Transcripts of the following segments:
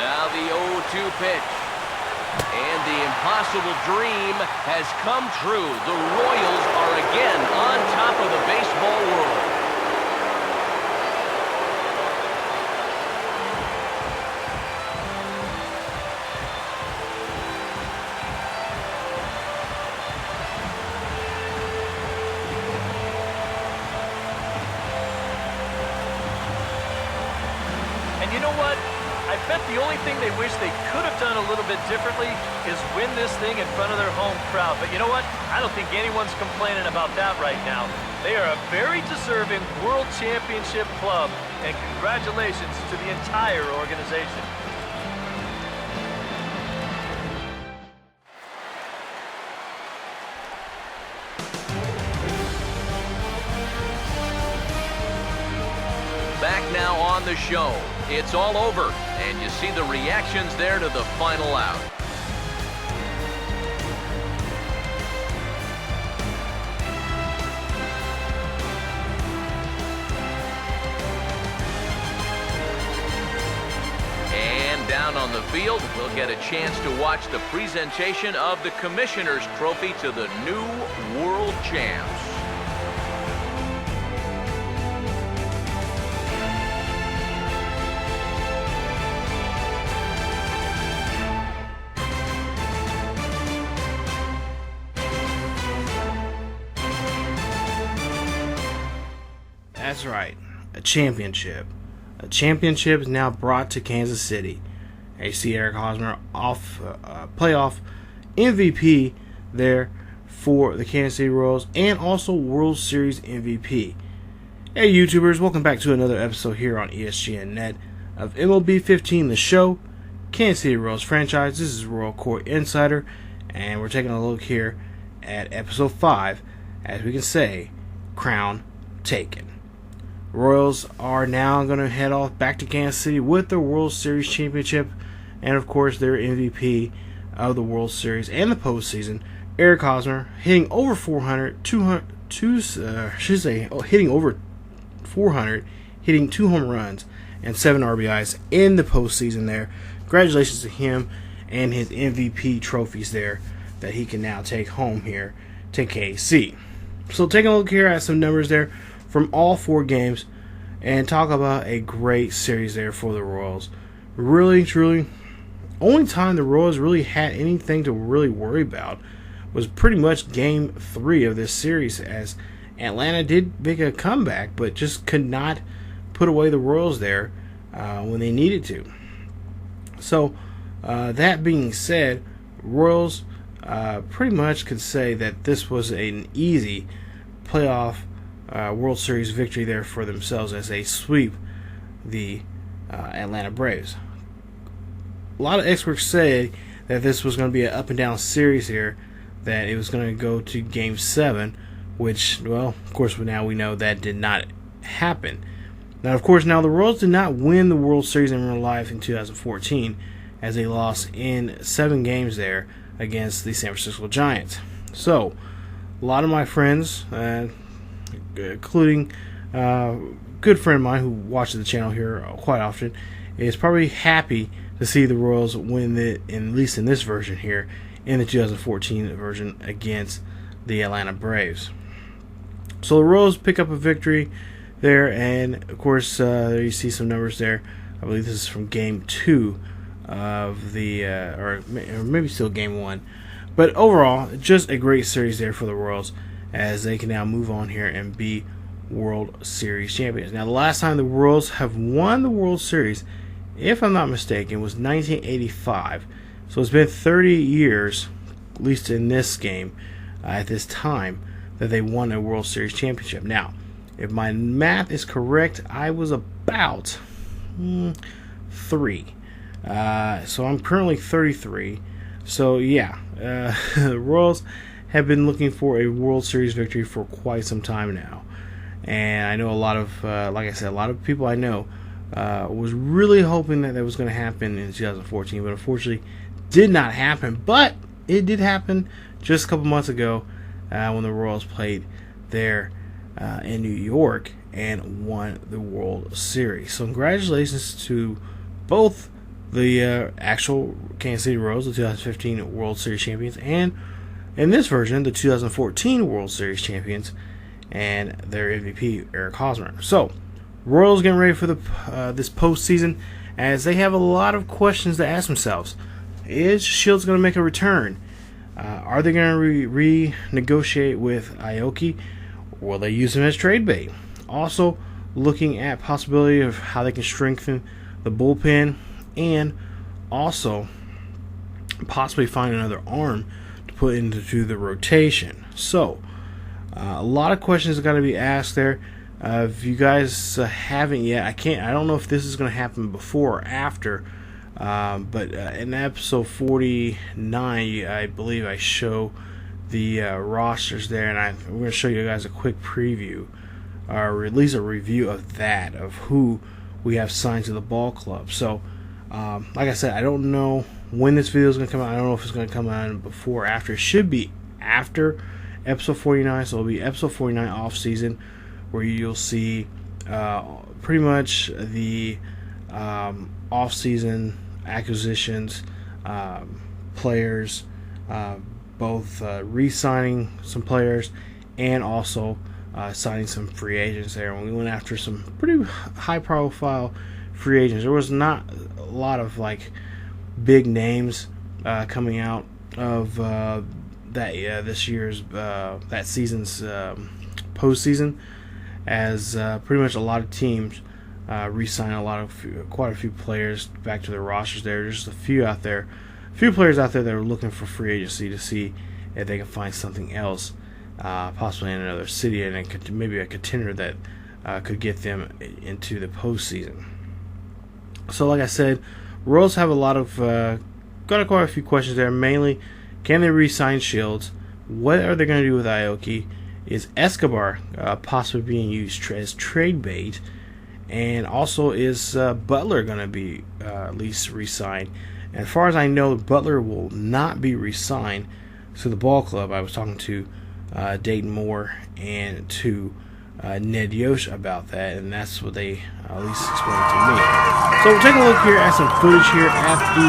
Now the 0-2 pitch. And the impossible dream has come true. The Royals are again on top of the baseball world. And you know what? I bet the only thing they wish they could have done a little bit differently is win this thing in front of their home crowd. But you know what? I don't think anyone's complaining about that right now. They are a very deserving World Championship club, and congratulations to the entire organization. Back now on the show. It's all over, and you see the reactions there to the final out. And down on the field, we'll get a chance to watch the presentation of the Commissioner's Trophy to the new World Champs. That's right, a championship. A championship is now brought to Kansas City. You see Eric Hosmer off playoff MVP there for the Kansas City Royals, and also World Series MVP. Hey YouTubers, welcome back to another episode here on ESGNet of MLB 15, the show, Kansas City Royals franchise. This is Royal Court Insider, and we're taking a look here at episode 5, as we can say, crown taken. Royals are now going to head off back to Kansas City with the World Series championship, and of course their MVP of the World Series and the postseason, Eric Hosmer, hitting over 400, hitting over 400, hitting 2 home runs and 7 RBIs in the postseason there. Congratulations to him and his MVP trophies there that he can now take home here to KC. So taking a look here at some numbers there from all 4 games, and talk about a great series there for the Royals. Really, truly, only time the Royals really had anything to really worry about was pretty much Game 3 of this series, as Atlanta did make a comeback, but just could not put away the Royals there when they needed to. So, that being said, Royals pretty much could say that this was an easy playoff World Series victory there for themselves as they sweep the Atlanta Braves. A lot of experts say that this was going to be an up and down series here, that it was going to go to Game 7, which, well, of course, now we know that did not happen. Now, of course, the Royals did not win the World Series in real life in 2014, as they lost in 7 games there against the San Francisco Giants. So, a lot of my friends, including a good friend of mine who watches the channel here quite often, is probably happy to see the Royals win it, at least in this version here, in the 2014 version against the Atlanta Braves. So the Royals pick up a victory there, and of course there you see some numbers there. I believe this is from Game 2 of the, or maybe still Game 1. But overall, just a great series there for the Royals, as they can now move on here and be World Series champions. Now, the last time the Royals have won the World Series, if I'm not mistaken, was 1985. So it's been 30 years, at least in this game, at this time, that they won a World Series championship. Now, if my math is correct, I was about 3. So I'm currently 33. So yeah, the Royals have been looking for a World Series victory for quite some time now. And I know a lot of, like I said, a lot of people I know was really hoping that was going to happen in 2014, but unfortunately did not happen. But it did happen just a couple months ago when the Royals played there in New York and won the World Series. So congratulations to both the actual Kansas City Royals, the 2015 World Series champions, and in this version, the 2014 World Series champions, and their MVP, Eric Hosmer. So, Royals getting ready for this postseason, as they have a lot of questions to ask themselves. Is Shields going to make a return? Are they going to renegotiate with Aoki? Will they use him as trade bait? Also, looking at possibility of how they can strengthen the bullpen, and also possibly find another arm to put into the rotation. So, a lot of questions got to be asked there. If you guys haven't yet, I don't know if this is going to happen before or after, but in episode 49, I believe I show the rosters there, and I'm going to show you guys a quick preview, or at least a review of that, of who we have signed to the ball club. So, like I said, I don't know when this video is going to come out. I don't know if it's going to come out before or after. It should be after episode 49, so it'll be episode 49 off season, where you'll see pretty much the off season acquisitions, players, both re-signing some players and also signing some free agents there. When we went after some pretty high profile free agents, there was not a lot of like big names coming out of that this year's that season's postseason, as pretty much a lot of teams re-sign quite a few players back to their rosters. There are just a few players out there that are looking for free agency to see if they can find something else, possibly in another city, and maybe a contender that could get them into the postseason. So, like I said, Royals have got quite a few questions there. Mainly, can they re-sign Shields? What are they going to do with Aoki? Is Escobar possibly being used as trade bait? And also, is Butler going to be at least re-signed? And as far as I know, Butler will not be re-signed to the ball club. I was talking to Dayton Moore and to Ned Yosh about that, and that's what they at least explained to me. So we'll take a look here at some footage here at the,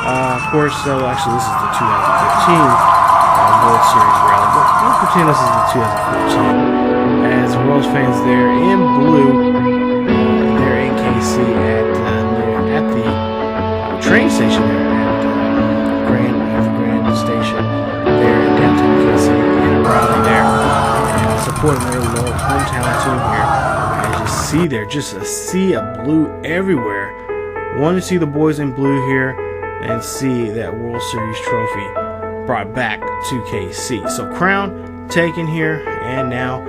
of course, actually this is the 2015 World Series rally, but we'll pretend this is the 2014. As Royals fans there in blue, they're in KC at the train station there at the Grand Station there in downtown KC, in a rally there, supporting their little hometown team here. As you see there, just a sea of blue everywhere. Want to see the boys in blue here and see that World Series trophy brought back to KC. So crown taken here, and now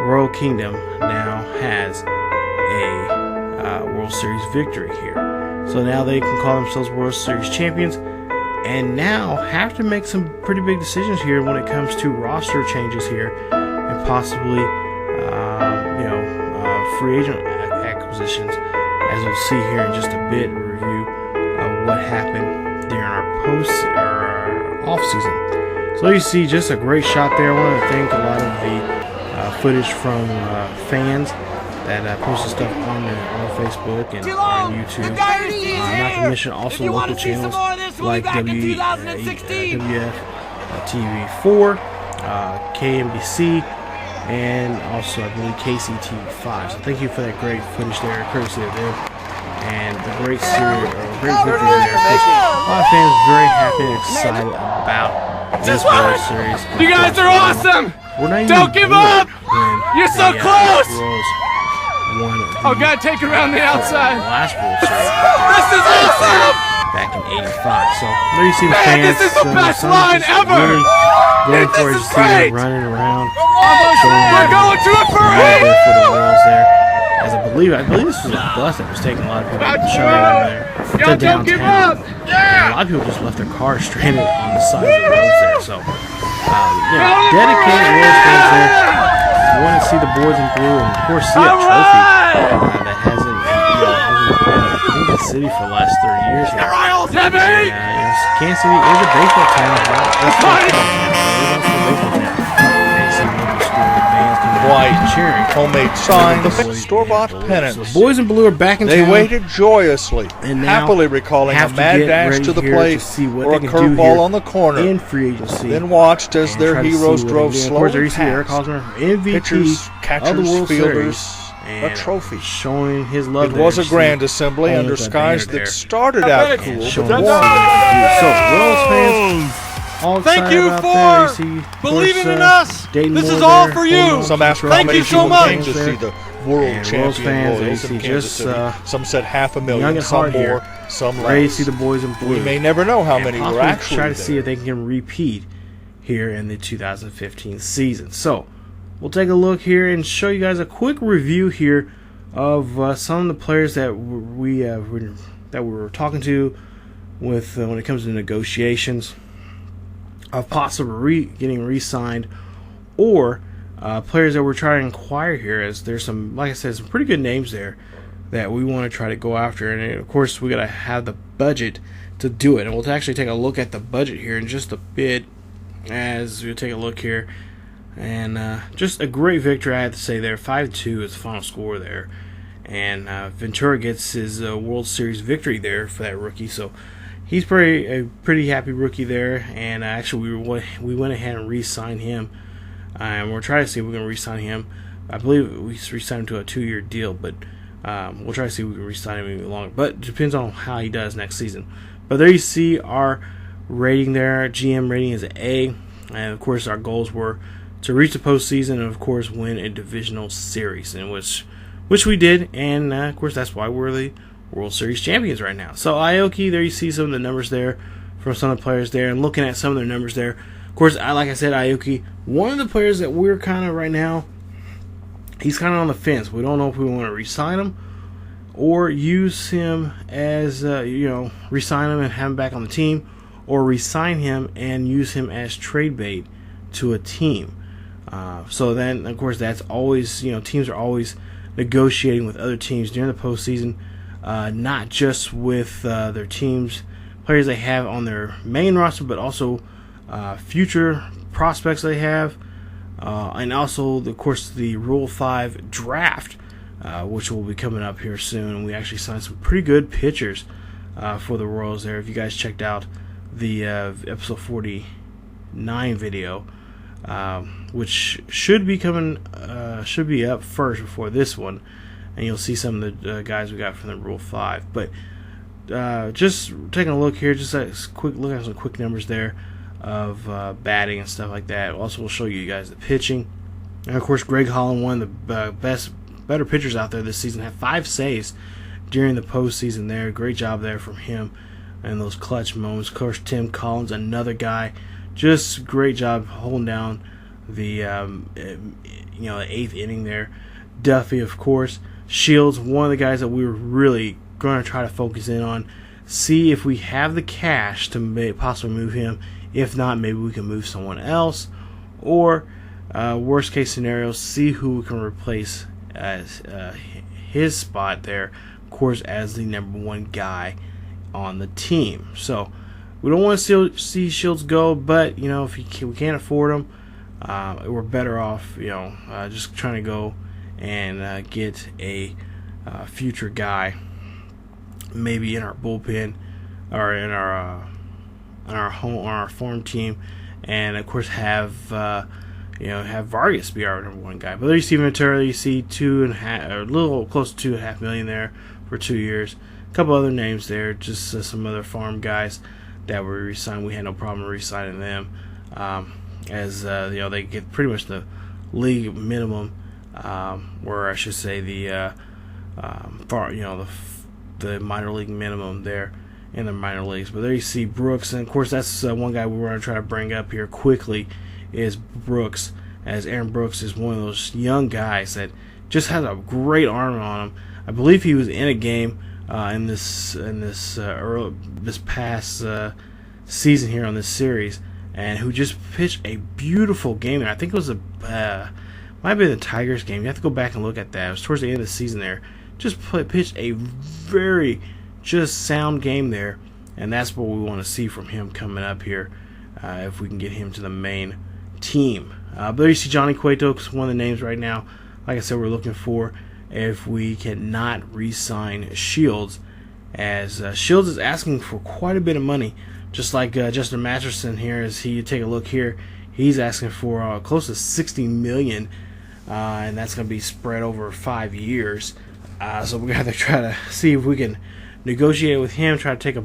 Royal Kingdom now has a World Series victory here. So now they can call themselves World Series champions, and now have to make some pretty big decisions here when it comes to roster changes here, and possibly free agent acquisitions, as we'll see here in just a bit. A review of what happened during our off season. So you see just a great shot there. I want to thank a lot of the footage from fans that posted stuff on Facebook and on YouTube. Not to mention also local channels like WF TV4, KMBC, and also I believe KCTV5. So thank you for that great footage there, courtesy of them, and the great series, great victory there. A lot of fans very happy and excited about this World Series. You guys are awesome! Don't give up! You're so close! Oh God, take it around the outside. Last World Series. This is awesome! Back in '85. So there you see the fans. This is the best line ever! Really going for it, just running around. We're going to a parade! For the Royals there. As I believe this was a bus that was taking a lot of people to there. Y'all don't give up! Yeah! A lot of people just left their cars stranded on the side of the roads there. So, dedicated Royals fans there. You want to see the boys in blue, and of course see a trophy that hasn't been in the city for the last 30 years now. Kansas City is a baseball town. That's what baseball town. And some local school bands coming white cheering. homemade signs, store-bought pennants. So the boys in blue are back in They town. waited joyously, And now happily recalling a have to mad get dash ready to the here plate to see what or a they can do curveball here on the corner. in free agency. Then watched as and their try to see heroes what drove they can do. Of course, there slowly you see Eric past Hosmer, MVP pitchers, of the catchers, World fielders, Series, a and trophy. showing his love. It was there. a grand assembly Home under with that skies banner that there. started out cool, Showing but us warmed. so, Royals fans, all Thank excited you about for that. You see, of believing course, in us. Dayton This Moore is all there, for holding you. on to Some the asked trophy. how many you so people much. came to see the world And Royals champion fans, Royals you in see Kansas just, City. Some said young 500,000, at some heart more, here, some ready to see less. the boys in blue. We may never know how And many were possibly actually try to there. see if they can repeat here in the 2015 season. So we'll take a look here and show you guys a quick review here of some of the players that we were talking to with when it comes to negotiations of possibly getting re-signed, or players that we're trying to inquire here, as there's some, like I said, some pretty good names there that we want to try to go after. And of course we got to have the budget to do it, and we'll actually take a look at the budget here in just a bit as we take a look here. And just a great victory, I have to say there. 5-2 is the final score there, and Ventura gets his World Series victory there for that rookie. So he's a pretty happy rookie there. And actually we went ahead and re-signed him, and we're trying to see if we can re-sign him. I believe we re-signed him to a 2-year deal, but we'll try to see if we can re-sign him even longer. But it depends on how he does next season. But there you see our rating there. Our GM rating is an A, and of course our goals were to reach the postseason and of course win a divisional series, and which we did, and of course that's why we're the World Series champions right now. So Aoki, there you see some of the numbers there from some of the players there, and looking at some of their numbers there. Of course, like I said, Aoki, one of the players that we're kind of right now, he's kind of on the fence. We don't know if we want to re-sign him or use him as re-sign him and have him back on the team, or re-sign him and use him as trade bait to a team. So then, of course, that's always, teams are always negotiating with other teams during the postseason, not just with their teams, players they have on their main roster, but also future prospects they have, and also, of course, the Rule 5 draft, which will be coming up here soon. And we actually signed some pretty good pitchers for the Royals there. If you guys checked out the episode 49 video, which should be up first before this one, and you'll see some of the guys we got from the Rule 5. But just taking a look here, just a quick look at some quick numbers there of batting and stuff like that. Also, we'll show you guys the pitching, and of course, Greg Holland, one of the better pitchers out there this season, had 5 saves during the postseason there. Great job there from him and those clutch moments. Of course, Tim Collins, another guy, just great job holding down the the 8th inning there. Duffy, of course. Shields, one of the guys that we were really going to try to focus in on, see if we have the cash to possibly move him. If not, maybe we can move someone else, or worst case scenario, see who we can replace as his spot there, of course, as the number 1 guy on the team. So we don't want to see Shields go, but if we can't afford him, we're better off just trying to go and get a future guy, maybe in our bullpen or in our farm team, and of course have Vargas be our number 1 guy. But there you see Ventura, you see a little close to $2.5 million there for 2 years. A couple other names there, just some other farm guys that were re-signed. We had no problem re-signing them, as they get pretty much the league minimum, or I should say the minor league minimum there in the minor leagues. But there you see Brooks, and of course that's one guy we want to try to bring up here quickly is Brooks, as Aaron Brooks is one of those young guys that just has a great arm on him. I believe he was in a game in this past season here on this series, and who just pitched a beautiful game there. I think it was might have been the Tigers game. You have to go back and look at that. It was towards the end of the season there. Just pitched a very just sound game there, and that's what we want to see from him coming up here, if we can get him to the main team. But there you see Johnny Cueto, one of the names right now. Like I said, we're looking for if we cannot re-sign Shields, as Shields is asking for quite a bit of money, just like Justin Masterson here. As you take a look here, he's asking for close to $60 million, and that's going to be spread over 5 years. So we're going to try to see if we can negotiate with him, try to take a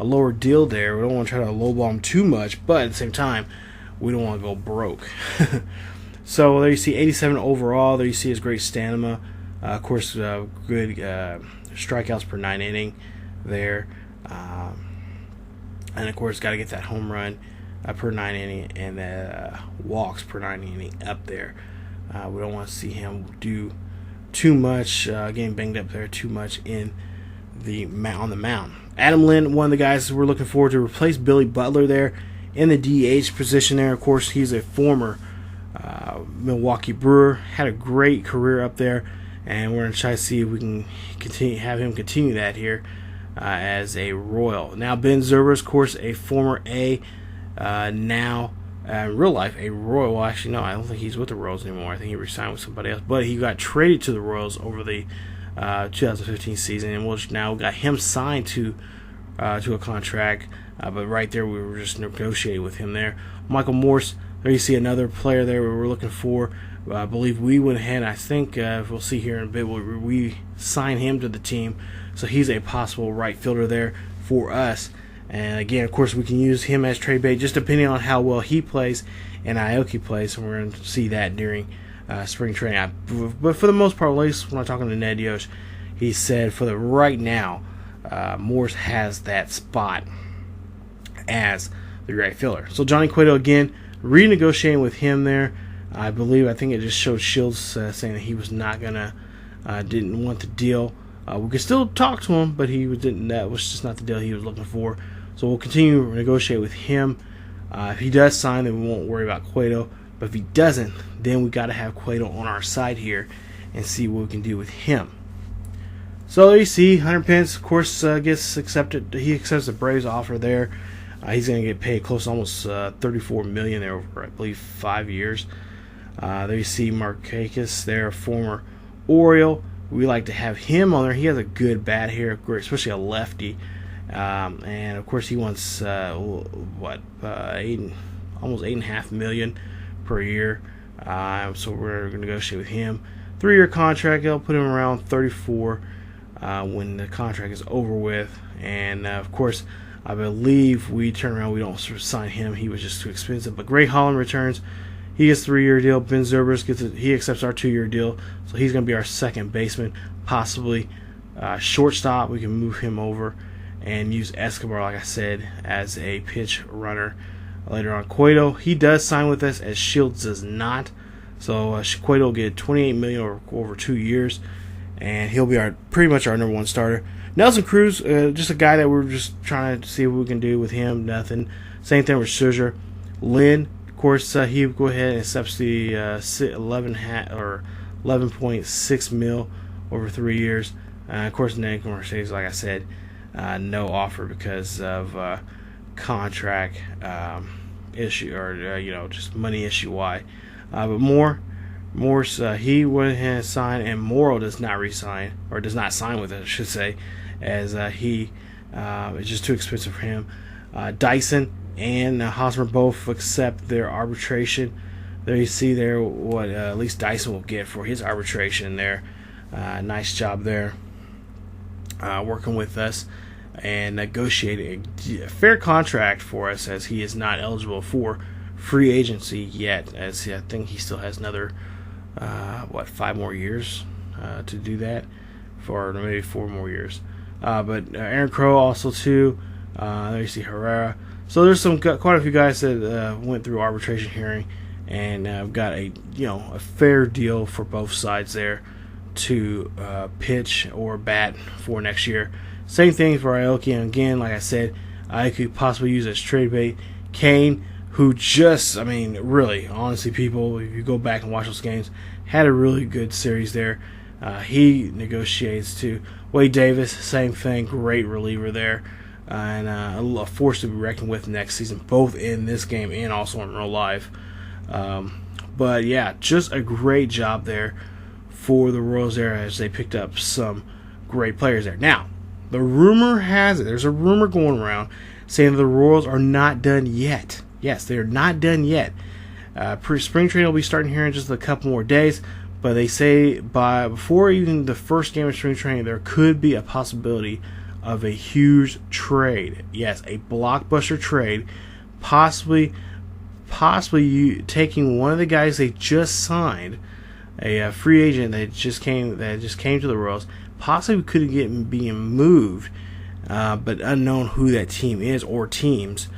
lower deal there. We don't want to try to lowball him too much, but at the same time, we don't want to go broke. So there you see 87 overall. There you see his great stamina. Of course, good strikeouts per 9 inning there. And of course, got to get that home run per 9 inning and the walks per 9 inning up there. We don't want to see him do too much, getting banged up there too much on the mound. Adam Lynn, one of the guys we're looking forward to replace Billy Butler there in the DH position there. Of course, he's a former Milwaukee Brewer, had a great career up there, and we're going to try to see if we can have him continue that here as a Royal. Now, Ben Zobrist, of course, a former A, now in real life a Royal. Well, actually, no, I don't think he's with the Royals anymore. I think he re-signed with somebody else, but he got traded to the Royals over the 2015 season, and we'll now got him signed to a contract. But right there, we were just negotiating with him there. Michael Morse, there you see another player there we're looking for. I believe we went ahead, I think we'll see here in a bit, we sign him to the team. So he's a possible right fielder there for us. And again, of course, we can use him as trade bait just depending on how well he plays and Aoki plays. And we're going to see that during spring training. But for the most part, at least when I'm talking to Ned Yost, he said for the right now, Morse has that spot as the right fielder. So Johnny Cueto again, renegotiating with him there. I think it just showed Shields saying that he was not gonna, didn't want the deal. We could still talk to him, but he didn't. That was just not the deal he was looking for. So we'll continue to negotiate with him. If he does sign, then we won't worry about Cueto. But if he doesn't, then we got to have Cueto on our side here and see what we can do with him. So there you see, Hunter Pence, of course, gets accepted. He accepts the Braves offer there. He's going to get paid close to almost $34 million there over, I believe, 5 years. There you see Markakis there, former Oriole. We like to have him on there. He has a good bat here, especially a lefty. And of course, he wants almost $8.5 million per year. So we're going to negotiate with him. 3-year contract. I'll put him around 34 when the contract is over with. And of course, I believe we turn around. We don't sign him. He was just too expensive. But Gray Holland returns. He gets a 3-year deal. Ben Zobrist he accepts our 2-year deal, so he's going to be our second baseman, possibly shortstop. We can move him over and use Escobar, like I said, as a pitch runner later on. Cueto, he does sign with us, as Shields does not. So Cueto will get $28 million over 2 years, and he'll be pretty much our number one starter. Nelson Cruz, just a guy that we're just trying to see what we can do with him. Nothing. Same thing with Scherzer. Lynn, of course, he will go ahead and accepts the 11.6 mil over 3 years. Of course, Nick Mercedes, like I said, no offer because of contract issue or just money issue. Why? But Morse, he went ahead and signed, and Morrow does not resign, or does not sign with it, I should say, as he is just too expensive for him. Dyson and Hosmer both accept their arbitration. There you see there what at least Dyson will get for his arbitration there. Nice job there, working with us and negotiating a fair contract for us, as he is not eligible for free agency yet, as I think he still has another 5 more years to do that, for maybe 4 more years. But Aaron Crow also too. There you see Herrera. So there's quite a few guys that went through arbitration hearing and got a fair deal for both sides there to pitch or bat for next year. Same thing for Aoki, and again, like I said, I could possibly use as trade bait. Kane, who really, honestly, people, if you go back and watch those games, had a really good series there. He negotiates to Wade Davis, same thing, great reliever there, and a force to be reckoned with next season, both in this game and also in real life. But yeah, just a great job there for the Royals there as they picked up some great players there. Now, the rumor has it, there's a rumor going around saying that the Royals are not done yet. Yes, they are not done yet. Spring training will be starting here in just a couple more days, but they say before even the first game of spring training, there could be a possibility of a huge trade. Yes, a blockbuster trade, possibly you taking one of the guys they just signed, a free agent that just came to the Royals, possibly could get being moved, but unknown who that team is or teams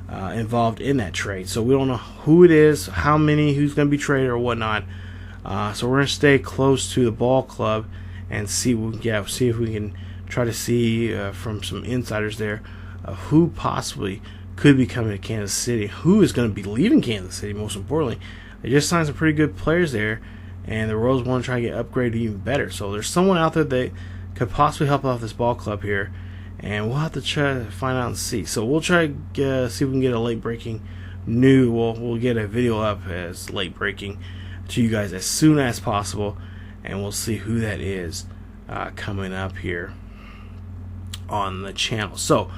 involved in that trade. So we don't know who it is, how many, who's going to be traded or whatnot. So we're going to stay close to the ball club and see if we can try to see from some insiders there who possibly could be coming to Kansas City, who is going to be leaving Kansas City. Most importantly, they just signed some pretty good players there, and the Royals want to try to get upgraded even better. So there's someone out there that could possibly help out this ball club here, and we'll have to try to find out and see. So we'll try to see if we can get a late breaking news. We'll get a video up as late breaking to you guys as soon as possible, and we'll see who that is coming up here on the channel. So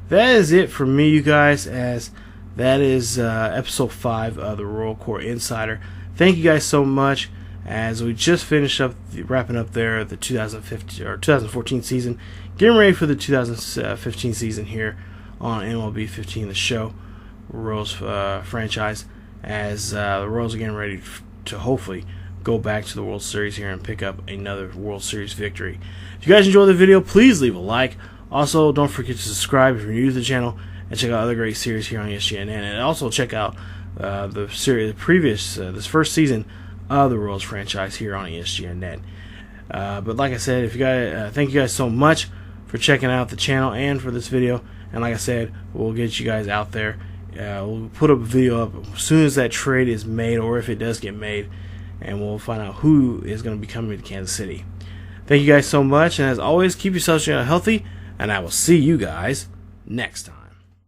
that is it for me, you guys, as that is episode 5 of the Royal Core Insider. Thank you guys so much, as we just finished up wrapping up there the 2015 or 2014 season, getting ready for the 2015 season here on MLB 15, the show, Royals franchise, as the Royals are getting ready to hopefully go back to the World Series here and pick up another World Series victory. If you guys enjoyed the video, please leave a like. Also, don't forget to subscribe if you're new to the channel, and check out other great series here on ESGNet, and also check out the previous this first season of the Royals franchise here on ESGNet. But like I said, if you guys, thank you guys so much for checking out the channel and for this video. And like I said, we'll get you guys out there. We'll put up a video up as soon as that trade is made, or if it does get made, and we'll find out who is going to be coming to Kansas City. Thank you guys so much, and as always, keep yourselves healthy, and I will see you guys next time.